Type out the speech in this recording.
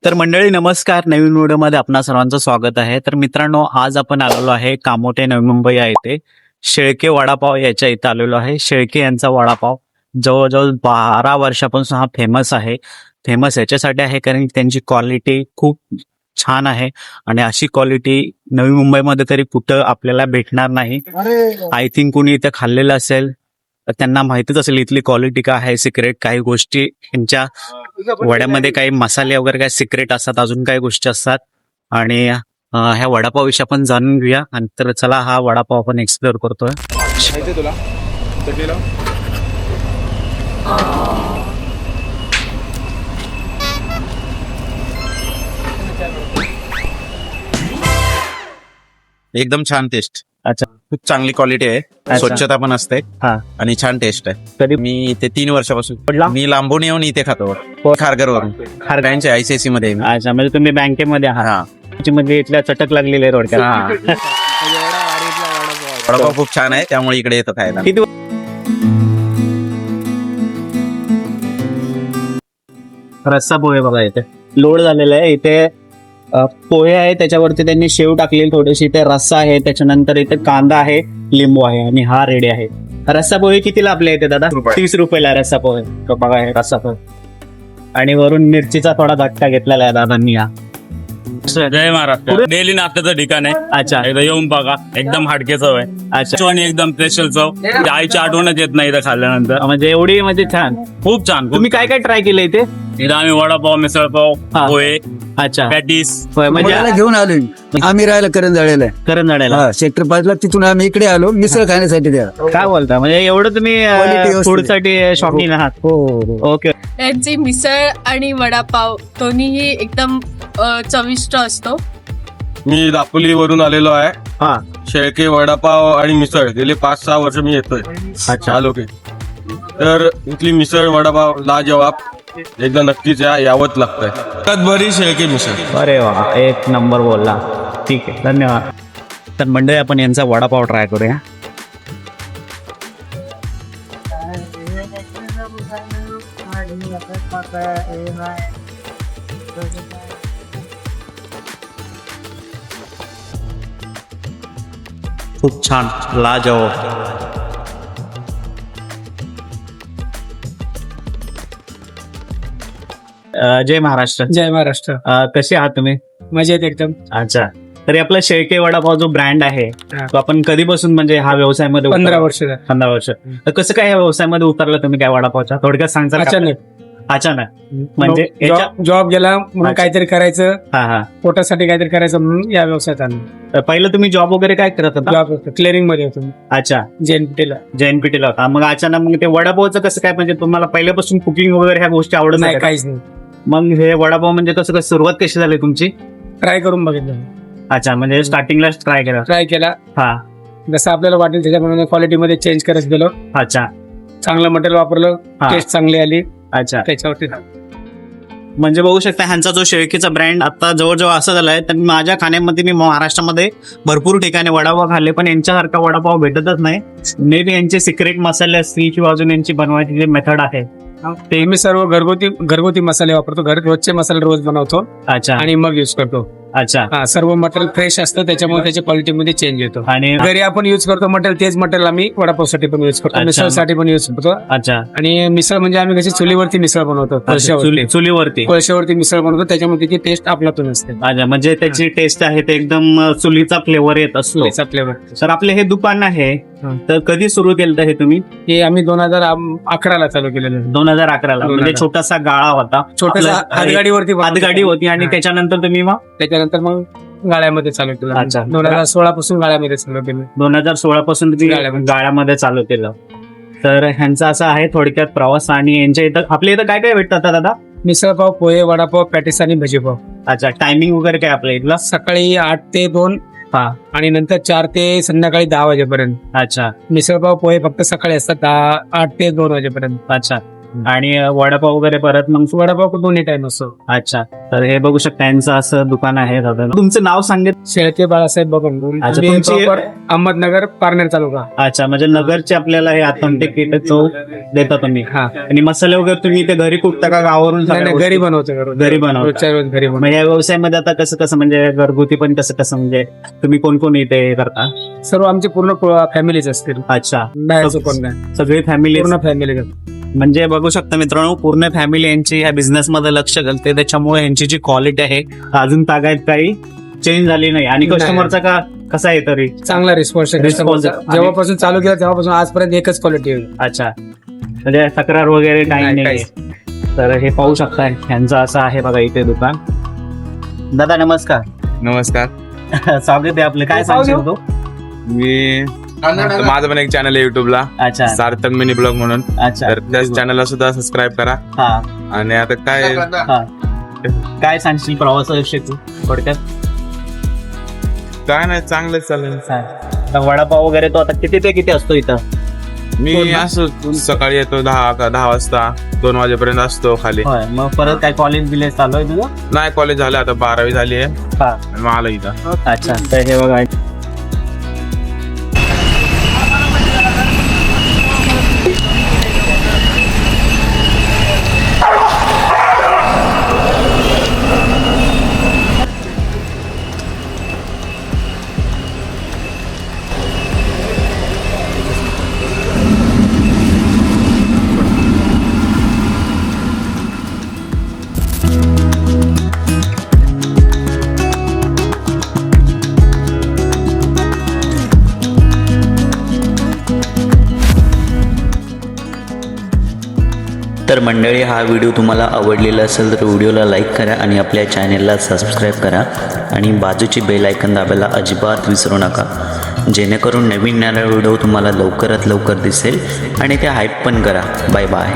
तर मंडळी नमस्कार. नवीन व्हिडिओमध्ये आपणा सर्वांचं स्वागत आहे. तर मित्रांनो, आज आपण आलेलो आहे कामोठे नवी मुंबई या येथे शेळके वडापाव याच्या इथं आलेलो आहे. शेळके यांचा वडापाव जवळजवळ 12 वर्षापासून हा फेमस आहे. फेमस याच्यासाठी आहे कारण की त्यांची क्वालिटी खूप छान आहे आणि अशी क्वालिटी नवी मुंबईमध्ये तरी कुठं आपल्याला भेटणार नाही. आय थिंक कुणी इथं खाल्लेलं असेल तर त्यांना माहितीच असेल इथली क्वालिटी काय आहे. सिक्रेट काही गोष्टी यांच्या वड्यामध्ये काही मसाले वगैरे काही सिक्रेट असतात, अजून काही गोष्टी असतात आणि ह्या वडापाव विषयी आपण जाणून घेऊया. आणि तर चला हा वडापाव आपण एक्सप्लोर करतोय. तुला चटणीला एकदम छान टेस्ट. अच्छा, खूप चांगली क्वालिटी आहे. अच्छा. स्वच्छता पण असते हा. आणि छान टेस्ट आहे. कधी मी इथे 3 वर्षापासून पडला? मी लांबून येऊन इथे खातो. खारघर वरून खारगांचे आयसीआयसी मध्ये आहे मी. अच्छा, म्हणजे तुम्ही बँकेमध्ये आहात. हा. मध्ये इथल्या चटक लागलेली आहे रोडच्या. हा. वडापाव खूप छान आहे, त्यामुळे इकडे येतो खायला. किती रस्सा पोहे बघा इथे लोड झालेला आहे. इथे पोहे आहे, त्याच्यावरती त्यांनी शेव टाकलेली थोडीशी. इथे रस्सा आहे, त्याच्यानंतर इथे कांदा आहे, लिंबू आहे आणि हा रेडी आहे. रस्सा पोहे कितीला आपल्या इथे दादा? 30 रुपयाला रस्सा पोहे. तो बघा हे रस्सा पोहे आणि वरून मिरचीचा थोडा झटका घेतलेला आहे दादांनी. हा जय महाराष्ट्र. डेली नाश्त्याचं ठिकाण आहे. अच्छा एकदा येऊन बघा, एकदम हाडके चव आहे. अच्छा, आणि एकदम स्पेशल चव. ती आईची आठवणच येत नाही इथं खाल्ल्यानंतर. म्हणजे एवढी म्हणजे छान. खूप छान. तुम्ही काय काय ट्राय केलं इथे? इथं आम्ही वडापाव, मिसळपाव, हा. पोहे, अच्छा, पॅटीस. म्हणजे मुलाला घेऊन आलोय. आम्ही राहायला करंजाळ्याला आहे. करंजाड्याला. सेक्टर 5ला. तिथून आम्ही इकडे आलो मिसळ खाण्यासाठी त्या. काय बोलता, म्हणजे एवढं तुम्ही Quality व्यवस्थित फूड साठी शॉपिंग आहात? हो. ओके. यांची मिसळ आणि वडापाव दोन्हीही एकदम चविष्ट असतो. मी दापोलीवरून आलेलो आहे. हा. शेळके वडापाव आणि मिसळ गेले 5-6 वर्ष मी येतोय. अच्छा. आलो की तर इथली मिसळ वडापाव लाजवाब. एकदा नक्कीच यावंच लागतंय. सगळ्यात बरी शेळके मिसळ. अरे वा, एक नंबर बोलला. ठीक आहे, धन्यवाद. तर मंडळी आपण यांचा वडापाव ट्राय करूया. खूप छान, लाजवाब. जय महाराष्ट्र. जय महाराष्ट्र. कसे आहात तुम्ही? मजेत एकदम. अच्छा, तरी आपला शेळके वडापाव जो ब्रँड आहे हा. तो आपण कधीपासून म्हणजे हा व्यवसायामध्ये 15 उतरला? वर्ष झाली. 15 वर्ष. तर कसं काय या व्यवसायामध्ये उतरला तुम्ही काय वडापावच्या? थोडक्यात सांगता का? अचानक म्हणजे याच्या- जॉब गेला म्हणून अच्छा. काहीतरी करायचं, हा हा. पोटासाठी काहीतरी करायचं म्हणून या व्यवसायात आलो. तर पहिलं तुम्ही जॉब वगैरे काय करत होता? जॉब क्लिअरिंग मध्ये होतो मी, अच्छा, JNPT ला. JNPT ला होता. मग अचानक मग ते वडापावचं कसं काय, म्हणजे तुम्हाला पहिल्यापासून कुकिंग वगैरे ह्या गोष्टी आवडत नाही, नाही का? काहीच नाही. मग हे वडापाव म्हणजे कसं कसं सुरुवात कशी झाली तुमची? ट्राय करून बघितलं. अच्छा, म्हणजे स्टार्टिंगलाच ट्राय केला. ट्राय केला, हा. जसं आपल्याला वाटेल त्याच्याप्रमाणे क्वालिटी मध्ये चेंज करत गेलो. अच्छा. चांगलं मटेरियल वापरलं, हा. टेस्ट चांगली आली, अच्छा, त्याच्यावरती. म्हणजे बघू शकता ह्यांचा जो शेळकेचा ब्रँड आता जवळजवळ असं झालाय. तर माझ्या खाण्यामध्ये मी महाराष्ट्रामध्ये भरपूर ठिकाणी वडापाव खाल्ले, पण यांच्यासारखा वडापाव भेटतच नाही. मे बी यांचे सिक्रेट मसाले असतील किंवा अजून यांची बनवायची जे मेथड आहे ते मी सर्व घरगुती मसाले वापरतो. रोजचे मसाले रोज बनवतो अच्छा आणि मग युज करतो. अच्छा. हा, सर्व मटेरियल फ्रेश असतं, त्याच्यामुळे त्याच्या क्वालिटी मध्ये चेंज येतो. आणि घरी आपण युज करतो मटेरियल, तेच मटेरियल आम्ही वडापावसाठी पण युज करतो, अच्छा. मिसळसाठी पण युज करतो. अच्छा, आणि मिसळ म्हणजे आम्ही कशी चुलीवरती मिसळ बनवतो, चुलीवरती. कोळशावरती मिसळ बनवतो, त्याच्यामुळे त्याची टेस्ट आपल्यातून असते. अच्छा, म्हणजे त्याची टेस्ट आहे ते एकदम चुलीचा फ्लेवर येत असतो. त्याचा फ्लेवर. सर, आपले हे दुकान आहे हा. तर कधी सुरू केलं हे तुम्ही? हे आम्ही 2011 ला चालू केलेलं आहे. 2011ला. म्हणजे 2011. छोटासा गाळा होता, छोटासा हातगाडीवरती बनवतो. हातगाडी होती आणि त्याच्यानंतर तुम्ही मग त्याच्यानंतर मग गाळ्यामध्ये चालू केलं. अच्छा. 2016 पासून गाळ्यामध्ये चालू केलं. 2016 पासून तुम्ही गाळ्यामध्ये चालू केलं. तर ह्यांचा असा आहे थोडक्यात प्रवास. आणि यांच्या इथं आपल्या इथं काय काय भेटतात दादा? मिसळपाव, पोहे, वडापाव, पॅटीस आणि भजीपाव. अच्छा, टायमिंग वगैरे काय आपल्या इथला? सकाळी 8 ते 2 हा. आणि नंतर 4 ते संध्याकाळी 10 वाजेपर्यंत. अच्छा. मिसळपाव, पोहे फक्त सकाळी असतात 8 ते 2 वाजेपर्यंत. अच्छा, आणि वडापाव वगैरे परत मग वडापाव दोन्ही टाइम असतो. अच्छा. तर हे बघू शकता यांचं असं दुकान आहे दादा. तुमचं नाव सांगितलं. शेळके बाळासाहेब बघून अच्छा, तुमची- अहमदनगर पारनेर तालुका. अच्छा, म्हणजे नगरचे आपल्याला हे ऑथेंटिक चव देता तुम्ही. हा. आणि मसाले वगैरे तुम्ही इथे घरी कुठता का गावावरून नाही, सगळ्या नाही, घरी गोष्टी? बनवतो. घरी बनवता. रोजच्या रोज घरी बनवतो. मग या व्यवसायामध्ये आता कसं कसं म्हणजे घरगुती पण कसं कसं म्हणजे तुम्ही कोण कोण इथे हे करता? सर्व आमची पूर्ण फॅमिलीच असतील. अच्छा, बाहेरचं कोण नाही, सगळी फॅमिली. पूर्ण फॅमिली. म्हणजे बघू शकता मित्रांनो, पूर्ण फॅमिली यांची ह्या बिझनेस मध्ये लक्ष घालते. त्याच्यामुळे यांची जी क्वालिटी आहे अजून तागायत काही चेंज झाली नाही. आणि नाही. कस्टमरचा का कसा आहे तरी चांगला रिस्पॉन्स आहे Response. customer चा. जेव्हापासून चालू केला तेव्हापासून आजपर्यंत एकच क्वालिटी आहे. अच्छा, म्हणजे तक्रार वगैरे काही नाही, नाही. तर हे पाहू शकता यांचं असं आहे बघा इथे दुकान. दादा नमस्कार. नमस्कार. स्वागत आहे आपलं. काय पाहू सांगतो? मी माझं पण एक चॅनल आहे युट्यूबला, अच्छा सार्थक मिनी ब्लॉग म्हणून. अच्छा. तर त्या चॅनलला सुद्धा सबस्क्राईब करा. हा आणि आता काय हा. काय सांगशील प्रवासाविषयी तू थोडक्यात? काय नाही, चांगलंच चालेल. आता वडापाव वगैरे तो आता किती ते किती असतो इथं? मी असं सकाळी येतो 10 वाजता, 2 वाजेपर्यंत असतो खाली. होय. मग परत काय कॉलेज बिलेज चालू आहे तुझं? नाही, कॉलेज झालं आता, 12वी झाली आहे. हा. मग आलं इथं. अच्छा. तर हे बघा तर मंडळी, हा व्हिडिओ तुम्हाला आवडलेला असेल तर व्हिडिओला लाईक करा आणि आपल्या चॅनेलला सबस्क्राईब करा आणि बाजूची बेल आयकॉन दाबायला अजिबात विसरू नका, जेणेकरून नवीन येणारा व्हिडिओ तुम्हाला लवकरात लवकर दिसेल. आणि ते हाईप पण करा. Bye bye.